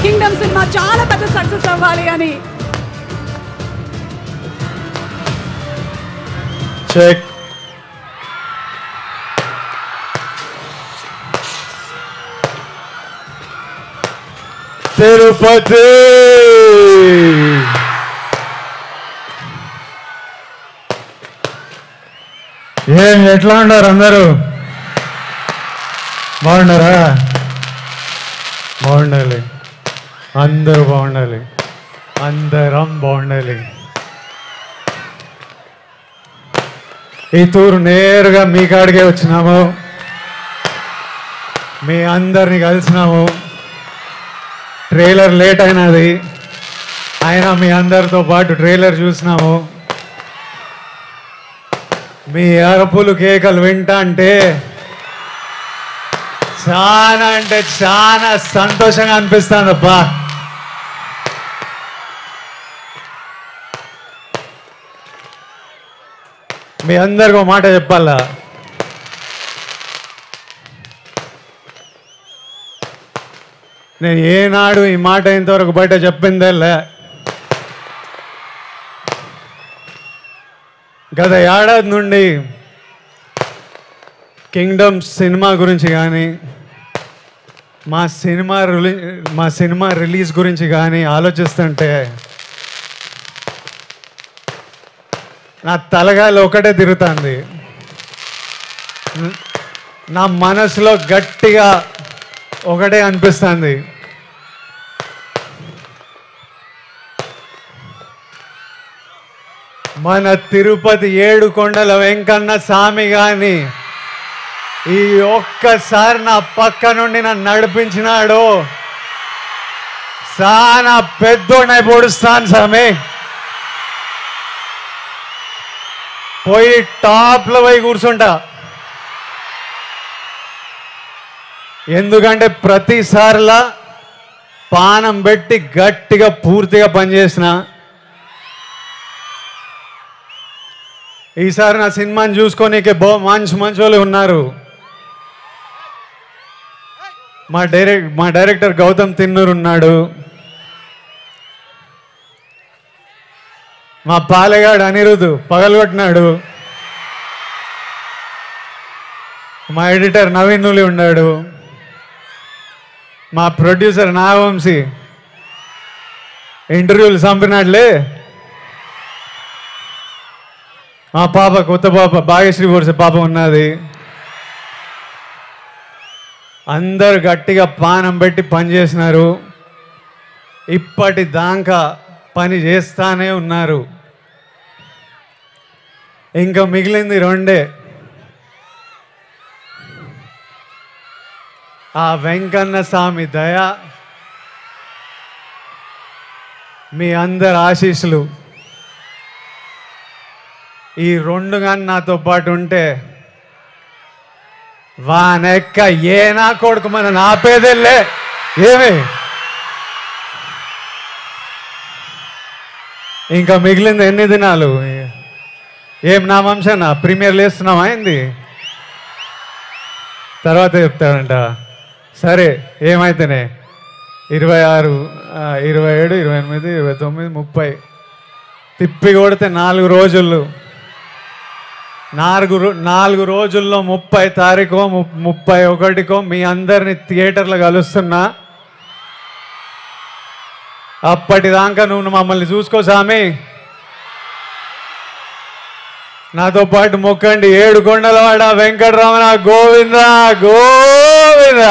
Kingdom cinema చాలా పెద్ద success అవ్వాలి అని. చెక్. తిరుపతి ఏం ఎట్లా ఉన్నారు అందరూ? బాగున్నారా? బాగుండాలి, అందరూ బాగుండాలి, అందరం బాగుండాలి. ఈ తూరు నేరుగా మీ కాడికే వచ్చినాము, మీ అందరిని కలిసినాము. ట్రైలర్ లేట్ అయినది, అయినా మీ అందరితో పాటు ట్రైలర్ చూసినాము. మీ అరుపులు కేకలు వింటా అంటే చాలా సంతోషంగా అనిపిస్తుంది అబ్బా. మీ అందరికీ ఒక మాట చెప్పాలా, నేను ఏనాడు ఈ మాట ఇంతవరకు బయట చెప్పిందేలే. గత ఏడాది నుండి కింగ్డమ్ సినిమా గురించి కానీ మా సినిమా రిలీజ్ గురించి కానీ ఆలోచిస్తుంటే నా తలగాలి ఒకటే తిరుగుతుంది. నా మనసులో గట్టిగా ఒకటే అనిపిస్తుంది, మన తిరుపతి ఏడుకొండల వెంకన్న స్వామి గాని ఈ ఒక్కసారి నా పక్క నుండి నన్ను నడిపించినాడు, చాలా పెద్దోడై పొడుస్తాను స్వామి. పోయి టాప్లో పోయి కూర్చుంటా. ఎందుకంటే ప్రతిసారిలా పానం పెట్టి గట్టిగా పూర్తిగా పనిచేసిన. ఈసారి నా సినిమాని చూసుకోనీకే మంచి వాళ్ళు ఉన్నారు. మా డైరెక్టర్ గౌతమ్ తిన్నూరు ఉన్నాడు, మా పాలెగాడు అనిరుద్ధు పగలగొట్టినాడు, మా ఎడిటర్ నవీన్ నులి ఉన్నాడు, మా ప్రొడ్యూసర్ నాగవంశీ ఇంటర్వ్యూలు చంపినాడులే, మా పాప కొత్త పాప భాగ్యశ్రీ బోర్సే పాప ఉన్నది. అందరు గట్టిగా పానం పెట్టి పనిచేసినారు, ఇప్పటిదాకా పని చేస్తానే ఉన్నారు. ఇంకా మిగిలింది రెండే, ఆ వెంకన్న స్వామి దయ, మీ అందరి ఆశీస్సులు. ఈ రెండు కానీ నాతో పాటు ఉంటే వానెక్క ఏ నా కొడుకు మన నాపేదెల్లే. ఏమి ఇంకా మిగిలింది ఎన్ని దినాలు? ఏం నా వంశనా ప్రీమియర్ లేస్తున్నావా అయింది, తర్వాత చెప్తాడంట. సరే ఏమైతేనే 26, 27, 28, 29, 30 తిప్పి కొడితే 4 రోజులు. 4 రోజుల్లో 30 తారీఖు 31కో మీ అందరిని థియేటర్లో కలుస్తున్నా. అప్పటిదాకా నువ్వు మమ్మల్ని చూసుకో స్వామి. నాతో పాటు మొక్కండి, ఏడుకొండలవాడ Venkataramana Govinda Govinda.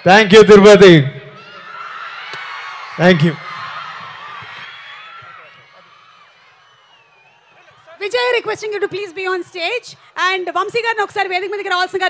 Thank you Tirupati, thank you. Vijay requesting you to please be on stage, and Vamsi గారిని ఒకసారి వేదిక మీదకి రావాల్సిందిగా